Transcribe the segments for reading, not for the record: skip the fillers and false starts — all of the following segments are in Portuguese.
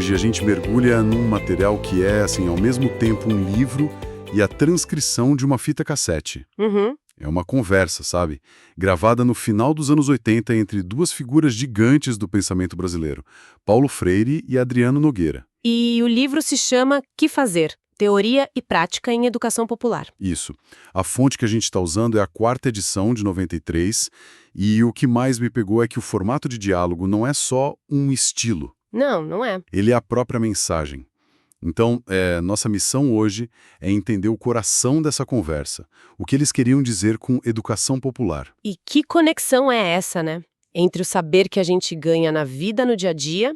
Hoje a gente mergulha num material que é, assim, ao mesmo tempo um livro e a transcrição de uma fita cassete. Uhum. É uma conversa, sabe? Gravada no final dos anos 80 entre duas figuras gigantes do pensamento brasileiro, Paulo Freire e Adriano Nogueira. E o livro se chama Que Fazer? Teoria e Prática em Educação Popular. Isso. A fonte que a gente está usando é a 4ª edição de 93, e o que mais me pegou é que o formato de diálogo não é só um estilo. Não, não é. Ele é a própria mensagem. Então, nossa missão hoje é entender o coração dessa conversa, o que eles queriam dizer com educação popular. E que conexão é essa, né? Entre o saber que a gente ganha na vida no dia a dia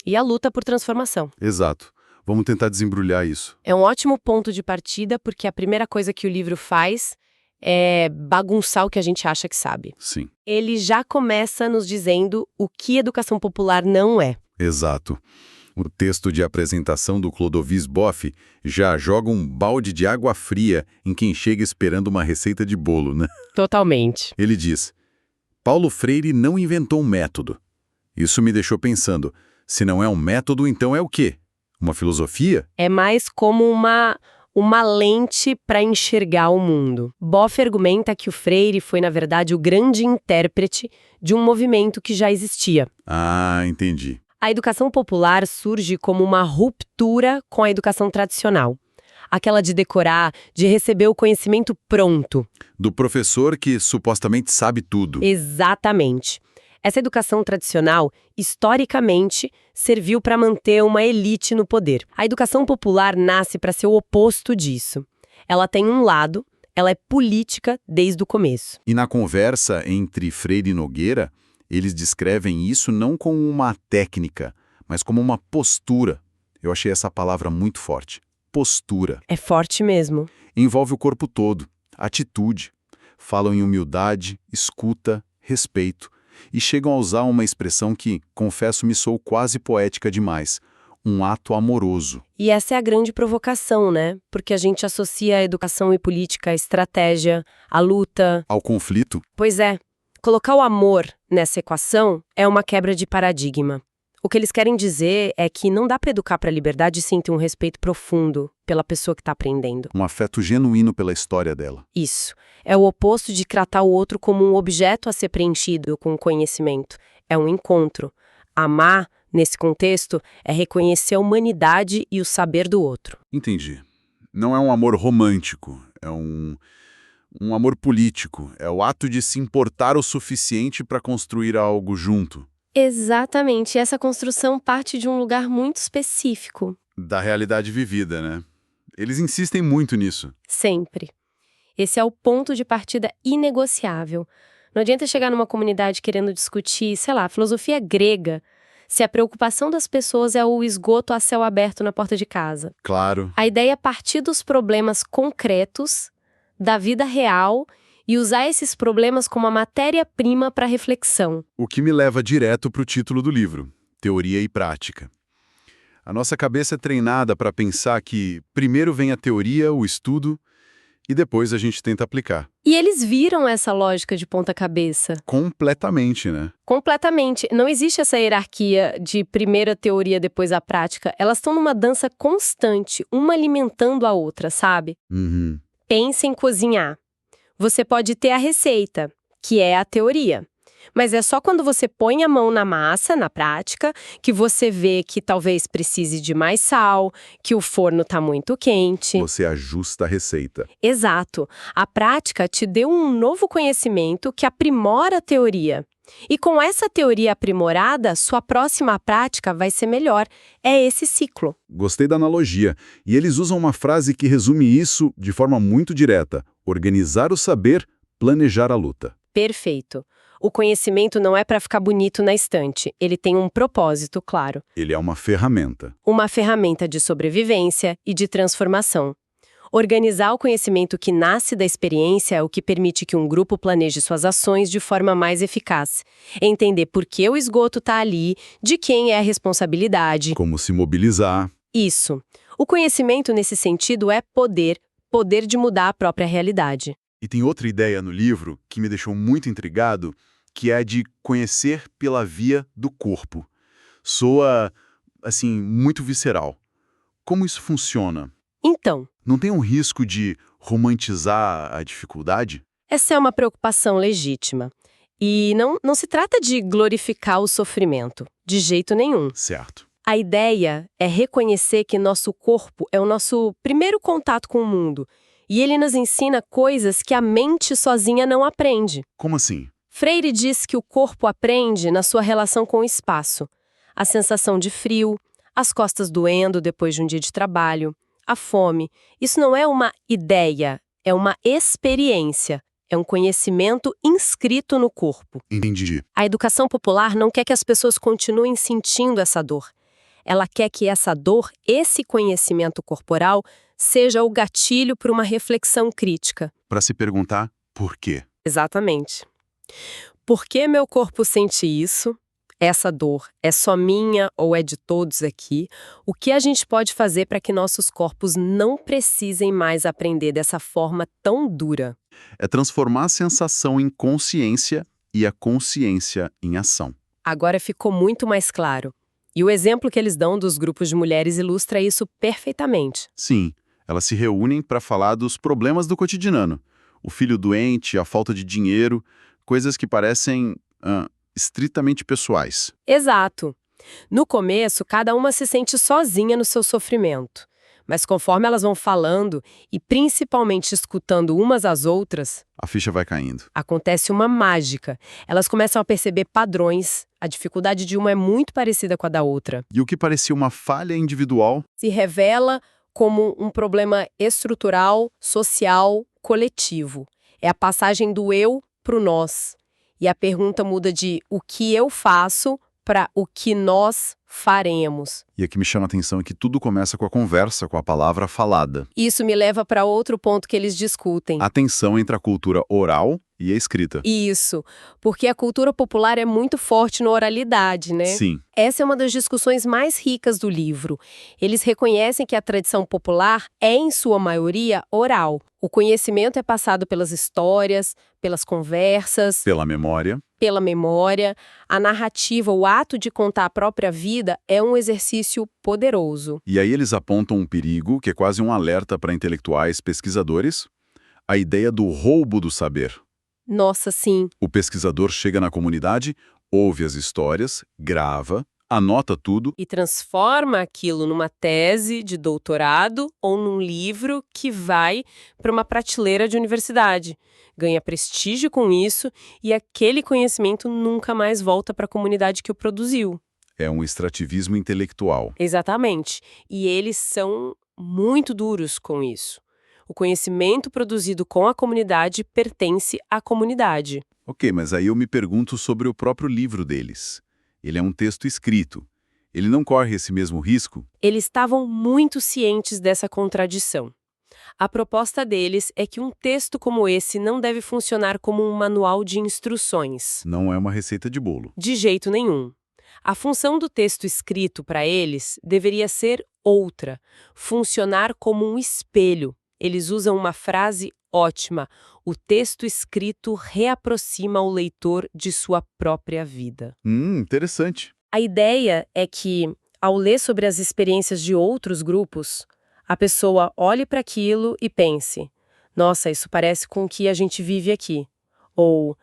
e a luta por transformação. Exato. Vamos tentar desembrulhar isso. É um ótimo ponto de partida porque a primeira coisa que o livro faz é bagunçar o que a gente acha que sabe. Sim. Ele já começa nos dizendo o que educação popular não é. Exato. O texto de apresentação do Clodovis Boff já joga um balde de água fria em quem chega esperando uma receita de bolo, né? Totalmente. Ele diz: Paulo Freire não inventou um método. Isso me deixou pensando, se não é um método, então é o quê? Uma filosofia? É mais como uma lente para enxergar o mundo. Boff argumenta que o Freire foi, na verdade, o grande intérprete de um movimento que já existia. Ah, entendi. A educação popular surge como uma ruptura com a educação tradicional. Aquela de decorar, de receber o conhecimento pronto. Do professor que supostamente sabe tudo. Exatamente. Essa educação tradicional, historicamente, serviu para manter uma elite no poder. A educação popular nasce para ser o oposto disso. Ela tem um lado, ela é política desde o começo. E na conversa entre Freire e Nogueira, eles descrevem isso não como uma técnica, mas como uma postura. Eu achei essa palavra muito forte. Postura. É forte mesmo. Envolve o corpo todo, atitude. Falam em humildade, escuta, respeito. E chegam a usar uma expressão que, confesso, me soou quase poética demais. Um ato amoroso. E essa é a grande provocação, né? Porque a gente associa a educação e política à estratégia, à luta. Ao conflito. Pois é. Colocar o amor nessa equação é uma quebra de paradigma. O que eles querem dizer é que não dá para educar para a liberdade sem ter um respeito profundo pela pessoa que está aprendendo. Um afeto genuíno pela história dela. Isso. É o oposto de tratar o outro como um objeto a ser preenchido com conhecimento. É um encontro. Amar, nesse contexto, é reconhecer a humanidade e o saber do outro. Entendi. Não é um amor romântico, é um amor político. É o ato de se importar o suficiente para construir algo junto. Exatamente. Essa construção parte de um lugar muito específico. Da realidade vivida, né? Eles insistem muito nisso. Sempre. Esse é o ponto de partida inegociável. Não adianta chegar numa comunidade querendo discutir, sei lá, filosofia grega, se a preocupação das pessoas é o esgoto a céu aberto na porta de casa. Claro. A ideia é partir dos problemas concretos, da vida real, e usar esses problemas como a matéria-prima para reflexão. O que me leva direto para o título do livro, Teoria e Prática. A nossa cabeça é treinada para pensar que primeiro vem a teoria, o estudo, e depois a gente tenta aplicar. E eles viram essa lógica de ponta cabeça. Completamente, né? Completamente. Não existe essa hierarquia de primeira teoria, depois a prática. Elas estão numa dança constante, uma alimentando a outra, sabe? Uhum. Pense em cozinhar. Você pode ter a receita, que é a teoria. Mas é só quando você põe a mão na massa, na prática, que você vê que talvez precise de mais sal, que o forno está muito quente. Você ajusta a receita. Exato. A prática te deu um novo conhecimento que aprimora a teoria. E com essa teoria aprimorada, sua próxima prática vai ser melhor. É esse ciclo. Gostei da analogia. E eles usam uma frase que resume isso de forma muito direta. Organizar o saber, planejar a luta. Perfeito. O conhecimento não é para ficar bonito na estante. Ele tem um propósito, claro. Ele é uma ferramenta. Uma ferramenta de sobrevivência e de transformação. Organizar o conhecimento que nasce da experiência é o que permite que um grupo planeje suas ações de forma mais eficaz. Entender por que o esgoto está ali, de quem é a responsabilidade. Como se mobilizar. Isso. O conhecimento, nesse sentido, é poder, poder de mudar a própria realidade. E tem outra ideia no livro que me deixou muito intrigado, que é a de conhecer pela via do corpo. Soa assim, muito visceral. Como isso funciona? Então, Não tem um risco de romantizar a dificuldade? essa é uma preocupação legítima. E não se trata de glorificar o sofrimento, de jeito nenhum. Certo. A ideia é reconhecer que nosso corpo é o nosso primeiro contato com o mundo, e ele nos ensina coisas que a mente sozinha não aprende. Como assim? Freire diz que o corpo aprende na sua relação com o espaço. A sensação de frio, as costas doendo depois de um dia de trabalho, a fome. Isso não é uma ideia, é uma experiência. É um conhecimento inscrito no corpo. Entendi. A educação popular não quer que as pessoas continuem sentindo essa dor. Ela quer que essa dor, esse conhecimento corporal, seja o gatilho para uma reflexão crítica. Para se perguntar por quê. Exatamente. Por que meu corpo sente isso? Essa dor é só minha ou é de todos aqui? O que a gente pode fazer para que nossos corpos não precisem mais aprender dessa forma tão dura? É transformar a sensação em consciência e a consciência em ação. Agora ficou muito mais claro. E o exemplo que eles dão dos grupos de mulheres ilustra isso perfeitamente. Sim, elas se reúnem para falar dos problemas do cotidiano. O filho doente, a falta de dinheiro, coisas que parecem estritamente pessoais. Exato. No começo, cada uma se sente sozinha no seu sofrimento. Mas conforme elas vão falando, e principalmente escutando umas às outras, A ficha vai caindo. acontece uma mágica. Elas começam a perceber padrões. A dificuldade de uma é muito parecida com a da outra. E o que parecia uma falha individual Se revela como um problema estrutural, social, coletivo. É a passagem do eu para o nós. E a pergunta muda de o que eu faço para o que nós faremos. E aqui me chama a atenção é que tudo começa com a conversa, com a palavra falada. Isso me leva para outro ponto que eles discutem. A tensão entre a cultura oral e a escrita. Isso, porque a cultura popular é muito forte na oralidade, né? Sim, Essa é uma das discussões mais ricas do livro. Eles reconhecem que a tradição popular é, em sua maioria, oral. O conhecimento é passado pelas histórias, pelas conversas, pela memória. pela memória. A narrativa, o ato de contar a própria vida, é um exercício poderoso. E aí eles apontam um perigo, que é quase um alerta para intelectuais pesquisadores, a ideia do roubo do saber. Nossa, sim. O pesquisador chega na comunidade, ouve as histórias, grava, anota tudo. E transforma aquilo numa tese de doutorado ou num livro que vai para uma prateleira de universidade. Ganha prestígio com isso e aquele conhecimento nunca mais volta para a comunidade que o produziu. É um extrativismo intelectual. Exatamente. E eles são muito duros com isso. O conhecimento produzido com a comunidade pertence à comunidade. Ok, mas aí eu me pergunto sobre o próprio livro deles. Ele é um texto escrito. Ele não corre esse mesmo risco? Eles estavam muito cientes dessa contradição. A proposta deles é que um texto como esse não deve funcionar como um manual de instruções. Não é uma receita de bolo. De jeito nenhum. A função do texto escrito para eles deveria ser outra, funcionar como um espelho. Eles usam uma frase ótima: o texto escrito reaproxima o leitor de sua própria vida. Interessante. A ideia é que, ao ler sobre as experiências de outros grupos, a pessoa olhe para aquilo e pense: nossa, isso parece com o que a gente vive aqui. Ou,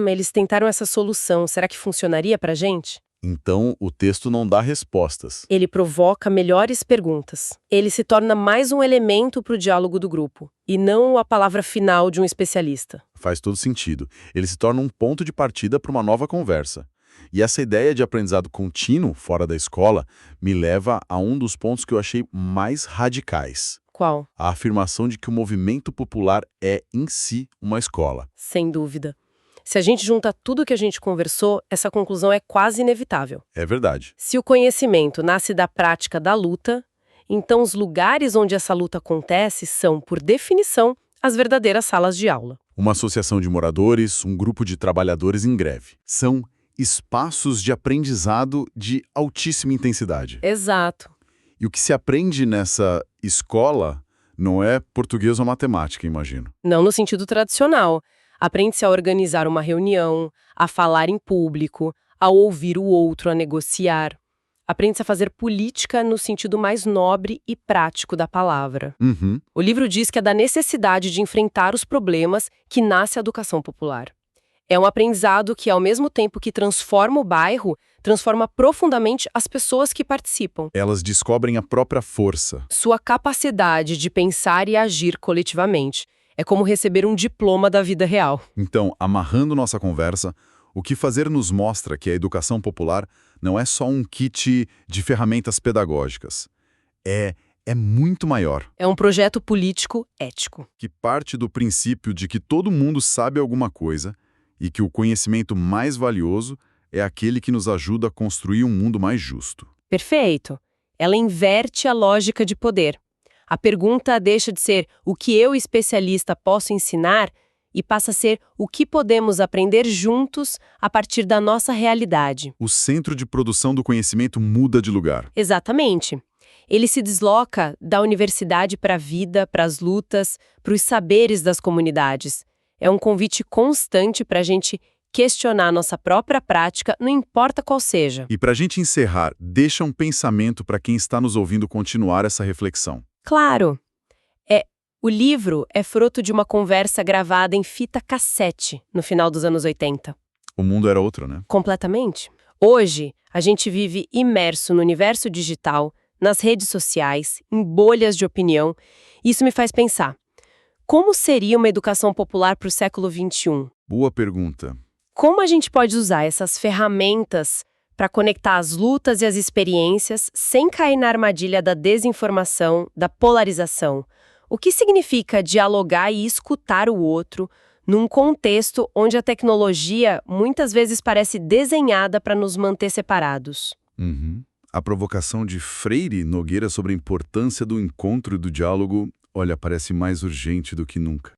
eles tentaram essa solução, será que funcionaria para a gente? Então, o texto não dá respostas. Ele provoca melhores perguntas. Ele se torna mais um elemento para o diálogo do grupo, e não a palavra final de um especialista. Faz todo sentido. Ele se torna um ponto de partida para uma nova conversa. E essa ideia de aprendizado contínuo, fora da escola, me leva a um dos pontos que eu achei mais radicais. Qual? A afirmação de que o movimento popular é, em si, uma escola. Sem dúvida. Se a gente junta tudo que a gente conversou, essa conclusão é quase inevitável. É verdade. Se o conhecimento nasce da prática da luta, então os lugares onde essa luta acontece são, por definição, as verdadeiras salas de aula. Uma associação de moradores, um grupo de trabalhadores em greve. São espaços de aprendizado de altíssima intensidade. Exato. E o que se aprende nessa escola não é português ou matemática, imagino. Não no sentido tradicional. Aprende-se a organizar uma reunião, a falar em público, a ouvir o outro, a negociar. Aprende-se a fazer política no sentido mais nobre e prático da palavra. Uhum. O livro diz que é da necessidade de enfrentar os problemas que nasce a educação popular. É um aprendizado que, ao mesmo tempo que transforma o bairro, transforma profundamente as pessoas que participam. Elas descobrem a própria força. Sua capacidade de pensar e agir coletivamente. É como receber um diploma da vida real. Então, amarrando nossa conversa, o que fazer nos mostra que a educação popular não é só um kit de ferramentas pedagógicas. É muito maior, É um projeto político ético. que parte do princípio de que todo mundo sabe alguma coisa e que o conhecimento mais valioso é aquele que nos ajuda a construir um mundo mais justo. Perfeito. Ela inverte a lógica de poder. A pergunta deixa de ser o que eu, especialista, posso ensinar e passa a ser o que podemos aprender juntos a partir da nossa realidade. O centro de produção do conhecimento muda de lugar. Exatamente. Ele se desloca da universidade para a vida, para as lutas, para os saberes das comunidades. É um convite constante para a gente questionar nossa própria prática, não importa qual seja. E para a gente encerrar, deixa um pensamento para quem está nos ouvindo continuar essa reflexão. Claro, o livro é fruto de uma conversa gravada em fita cassete no final dos anos 80. O mundo era outro, né? Completamente. Hoje, a gente vive imerso no universo digital, nas redes sociais, em bolhas de opinião. Isso me faz pensar, como seria uma educação popular para o século XXI? Boa pergunta. Como a gente pode usar essas ferramentas para conectar as lutas e as experiências sem cair na armadilha da desinformação, da polarização? O que significa dialogar e escutar o outro num contexto onde a tecnologia muitas vezes parece desenhada para nos manter separados? Uhum. A provocação de Freire Nogueira sobre a importância do encontro e do diálogo, olha, parece mais urgente do que nunca.